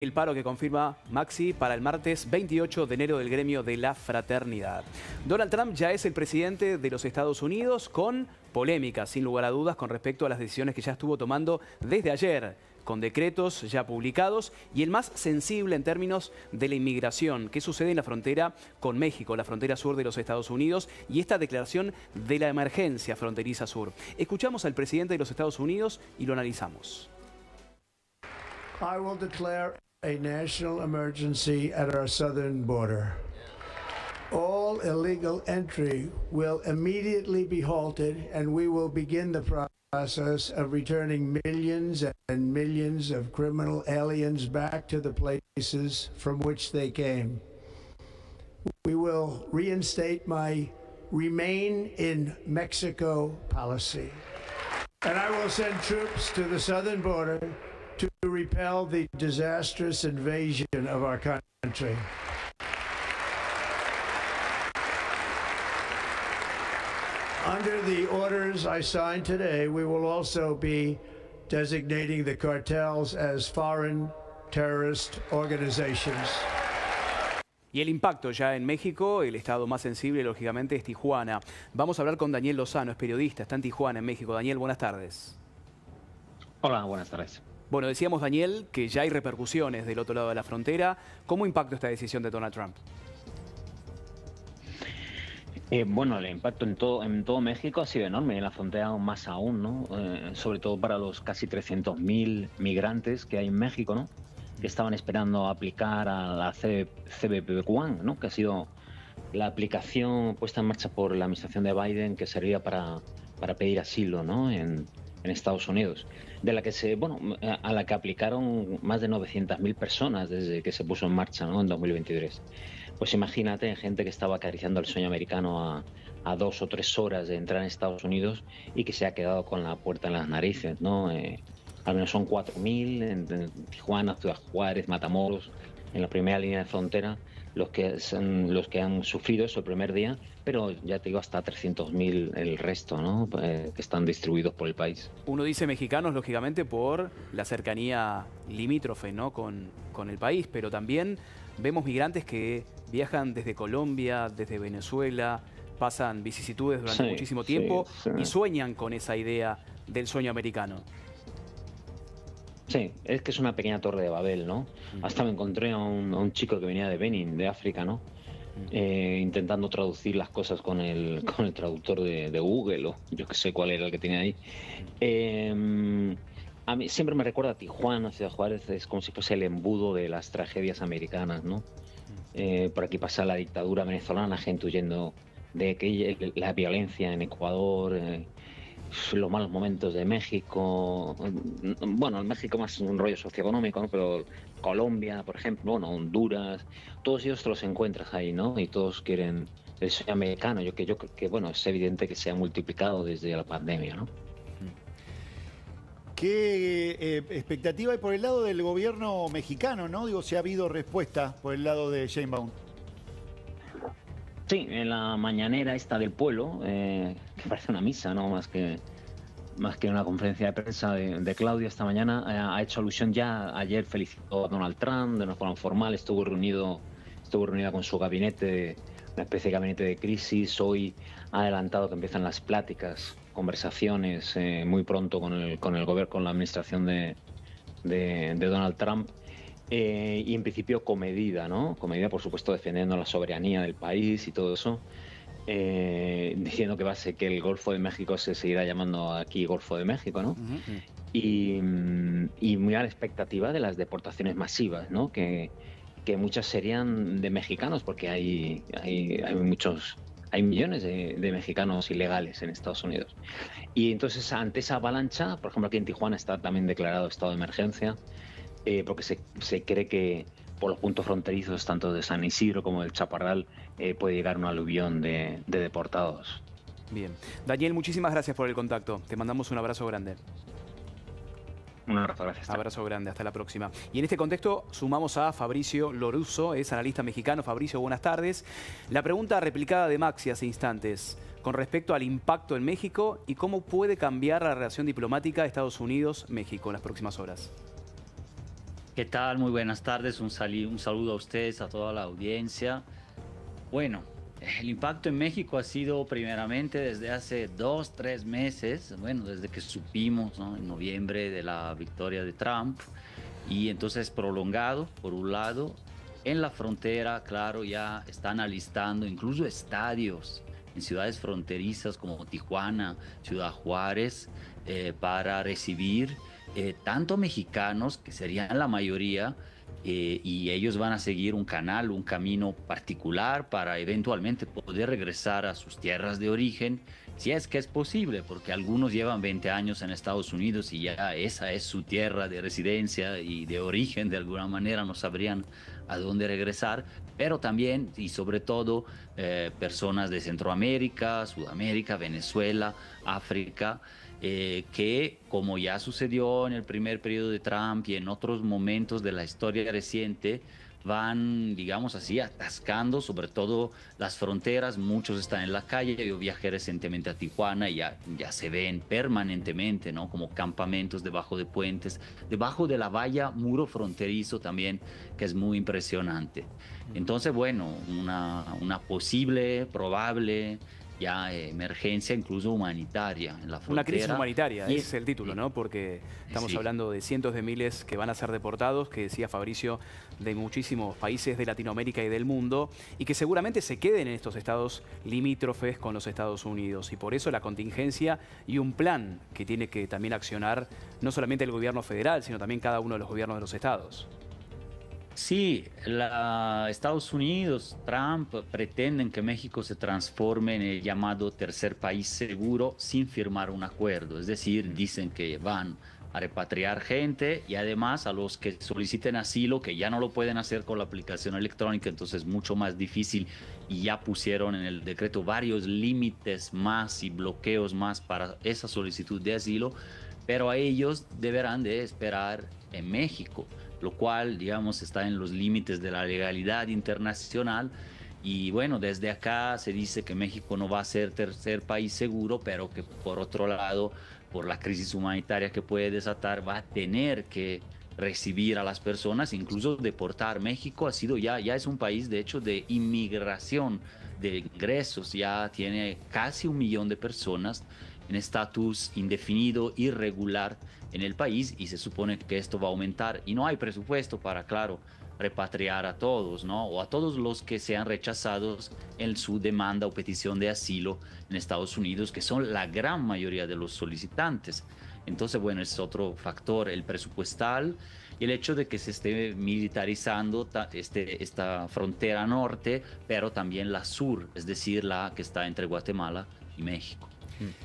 El paro que confirma Maxi para el martes 28 de enero del gremio de la fraternidad. Donald Trump ya es el presidente de los Estados Unidos con polémica, sin lugar a dudas, con respecto a las decisiones que ya estuvo tomando desde ayer, con decretos ya publicados y el más sensible en términos de la inmigración. ¿Qué sucede en la frontera con México, la frontera sur de los Estados Unidos y esta declaración de la emergencia fronteriza sur? Escuchamos al presidente de los Estados Unidos y lo analizamos. I will declare a national emergency at our southern border. All illegal entry will immediately be halted, and we will begin the process of returning millions and millions of criminal aliens back to the places from which they came. We will reinstate my Remain in Mexico policy, and I will send troops to the southern border to repel the disastrous invasion of our country. Under the orders I signed today, we will also be designating the cartels as foreign terrorist organizations. Y el impacto ya en México, el estado más sensible, lógicamente, es Tijuana. Vamos a hablar con Daniel Lozano, es periodista, está en Tijuana, en México. Daniel, buenas tardes. Hola, buenas tardes. Bueno, decíamos, Daniel, que ya hay repercusiones del otro lado de la frontera. ¿Cómo impacta esta decisión de Donald Trump? Bueno, el impacto en todo México ha sido enorme, en la frontera más aún, ¿no? Sobre todo para los casi 300.000 migrantes que hay en México, ¿no? Que estaban esperando aplicar a la CBP One, ¿no? Que ha sido la aplicación puesta en marcha por la administración de Biden que servía para pedir asilo, ¿no? En Estados Unidos, de la que a la que aplicaron más de 900.000 personas desde que se puso en marcha, ¿no? En 2023. Pues imagínate, gente que estaba acariciando el sueño americano a 2 o 3 horas de entrar en Estados Unidos y que se ha quedado con la puerta en las narices, ¿no? Al menos son 4.000 en Tijuana, Ciudad Juárez, Matamoros, en la primera línea de frontera, los que han sufrido eso el primer día, pero ya te digo, hasta 300.000 el resto, ¿no? Que están distribuidos por el país. Uno dice mexicanos, lógicamente, por la cercanía limítrofe, ¿no? con el país, pero también vemos migrantes que viajan desde Colombia, desde Venezuela, pasan vicisitudes durante muchísimo tiempo y sueñan con esa idea del sueño americano. Sí, es que es una pequeña torre de Babel, ¿no? Hasta me encontré a un chico que venía de Benin, de África, ¿no? Intentando traducir las cosas con el traductor de Google, o yo que sé cuál era el que tenía ahí. A mí siempre me recuerda a Tijuana, Ciudad Juárez, es como si fuese el embudo de las tragedias americanas, ¿no? Por aquí pasa la dictadura venezolana, gente huyendo de la violencia en Ecuador, los malos momentos de México, bueno, en México más un rollo socioeconómico, ¿no? Pero Colombia, por ejemplo, bueno, Honduras, todos ellos te los encuentras ahí, ¿no? Y todos quieren el sueño americano, yo creo que, bueno, es evidente que se ha multiplicado desde la pandemia, ¿no? ¿Qué expectativa hay por el lado del gobierno mexicano, no? Digo, si ha habido respuesta por el lado de Sheinbaum. Sí, en la mañanera esta del pueblo, que parece una misa, ¿no? Más que una conferencia de prensa de Claudia esta mañana, ha hecho alusión ya, ayer felicitó a Donald Trump de una forma formal, estuvo reunida con su gabinete, una especie de gabinete de crisis. Hoy ha adelantado que empiezan las pláticas, conversaciones muy pronto con el gobierno, con la administración de Donald Trump. Y en principio comedida, ¿no? Comedida, por supuesto, defendiendo la soberanía del país y todo eso, diciendo que el Golfo de México se seguirá llamando aquí Golfo de México, ¿no? Y muy a la expectativa de las deportaciones masivas, ¿no? Que muchas serían de mexicanos, porque hay millones de mexicanos ilegales en Estados Unidos. Y entonces, ante esa avalancha, por ejemplo, aquí en Tijuana está también declarado estado de emergencia, porque se cree que por los puntos fronterizos, tanto de San Isidro como del Chaparral, puede llegar un aluvión de deportados. Bien. Daniel, muchísimas gracias por el contacto. Te mandamos un abrazo grande. Un abrazo, gracias. Abrazo grande, hasta la próxima. Y en este contexto sumamos a Fabricio Lorusso, es analista mexicano. Fabricio, buenas tardes. La pregunta replicada de Maxi hace instantes, con respecto al impacto en México y cómo puede cambiar la relación diplomática de Estados Unidos-México en las próximas horas. ¿Qué tal? Muy buenas tardes. Un saludo a ustedes, a toda la audiencia. Bueno, el impacto en México ha sido primeramente desde hace 2, 3 meses, bueno, desde que supimos, ¿no?, en noviembre de la victoria de Trump, y entonces prolongado, por un lado. En la frontera, claro, ya están alistando incluso estadios en ciudades fronterizas como Tijuana, Ciudad Juárez, para recibir tanto mexicanos, que serían la mayoría, y ellos van a seguir un canal, un camino particular para eventualmente poder regresar a sus tierras de origen, si es que es posible, porque algunos llevan 20 años en Estados Unidos y ya esa es su tierra de residencia y de origen, de alguna manera no sabrían a dónde regresar, pero también y sobre todo personas de Centroamérica, Sudamérica, Venezuela, África, que, como ya sucedió en el primer periodo de Trump y en otros momentos de la historia reciente, van, digamos así, atascando sobre todo las fronteras. Muchos están en la calle. Yo viajé recientemente a Tijuana y ya se ven permanentemente, ¿no?, como campamentos debajo de puentes, debajo de la valla, muro fronterizo también, que es muy impresionante. Entonces, bueno, una posible, probable ya emergencia incluso humanitaria en la frontera. Una crisis humanitaria, Y- es el título, ¿no? Porque estamos Sí. hablando de cientos de miles que van a ser deportados, que decía Fabricio, de muchísimos países de Latinoamérica y del mundo, y que seguramente se queden en estos estados limítrofes con los Estados Unidos. Y por eso la contingencia y un plan que tiene que también accionar no solamente el gobierno federal, sino también cada uno de los gobiernos de los estados. Sí, Estados Unidos, Trump, pretenden que México se transforme en el llamado tercer país seguro sin firmar un acuerdo. Es decir, dicen que van a repatriar gente y además a los que soliciten asilo, que ya no lo pueden hacer con la aplicación electrónica, entonces es mucho más difícil, y ya pusieron en el decreto varios límites más y bloqueos más para esa solicitud de asilo, pero a ellos deberán de esperar en México, lo cual, digamos, está en los límites de la legalidad internacional. Y bueno, desde acá se dice que México no va a ser tercer país seguro, pero que por otro lado, por la crisis humanitaria que puede desatar, va a tener que recibir a las personas, incluso deportar. México ha sido ya es un país, de hecho, de inmigración, de ingresos. Ya tiene casi 1 millón de personas en estatus indefinido, irregular en el país, y se supone que esto va a aumentar. Y no hay presupuesto para, claro, repatriar a todos, ¿no? O a todos los que sean rechazados en su demanda o petición de asilo en Estados Unidos, que son la gran mayoría de los solicitantes. Entonces, bueno, es otro factor, el presupuestal, y el hecho de que se esté militarizando esta frontera norte, pero también la sur, es decir, la que está entre Guatemala y México.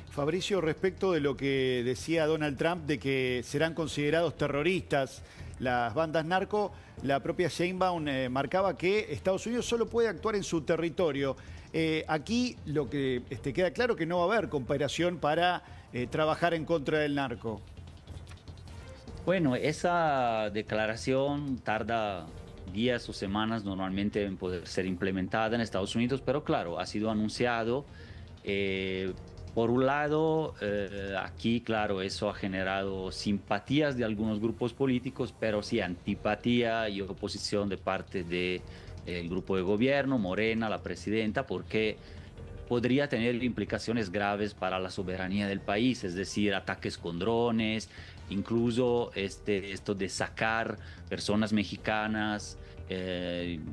Fabricio, respecto de lo que decía Donald Trump de que serán considerados terroristas las bandas narco, la propia Sheinbaum marcaba que Estados Unidos solo puede actuar en su territorio. Aquí lo que queda claro que no va a haber cooperación para trabajar en contra del narco. Bueno, esa declaración tarda días o semanas normalmente en poder ser implementada en Estados Unidos, pero claro, ha sido anunciado. Por un lado, aquí, claro, eso ha generado simpatías de algunos grupos políticos, pero sí antipatía y oposición de parte del grupo de gobierno, Morena, la presidenta, porque podría tener implicaciones graves para la soberanía del país, es decir, ataques con drones, incluso esto de sacar personas mexicanas,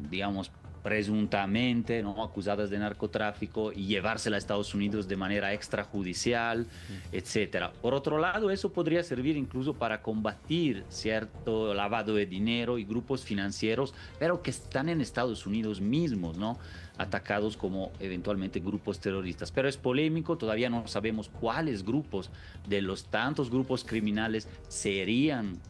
digamos, presuntamente, ¿no?, acusadas de narcotráfico, y llevársela a Estados Unidos de manera extrajudicial, etcétera. Por otro lado, eso podría servir incluso para combatir cierto lavado de dinero y grupos financieros, pero que están en Estados Unidos mismos, ¿no?, atacados como eventualmente grupos terroristas. Pero es polémico, todavía no sabemos cuáles grupos de los tantos grupos criminales serían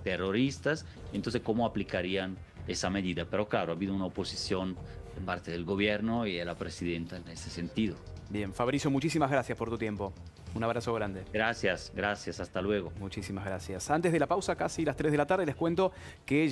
terroristas, entonces cómo aplicarían esa medida. Pero claro, ha habido una oposición de parte del gobierno y de la presidenta en ese sentido. Bien, Fabricio, muchísimas gracias por tu tiempo. Un abrazo grande. Gracias, hasta luego. Muchísimas gracias. Antes de la pausa, casi las 3 de la tarde, les cuento que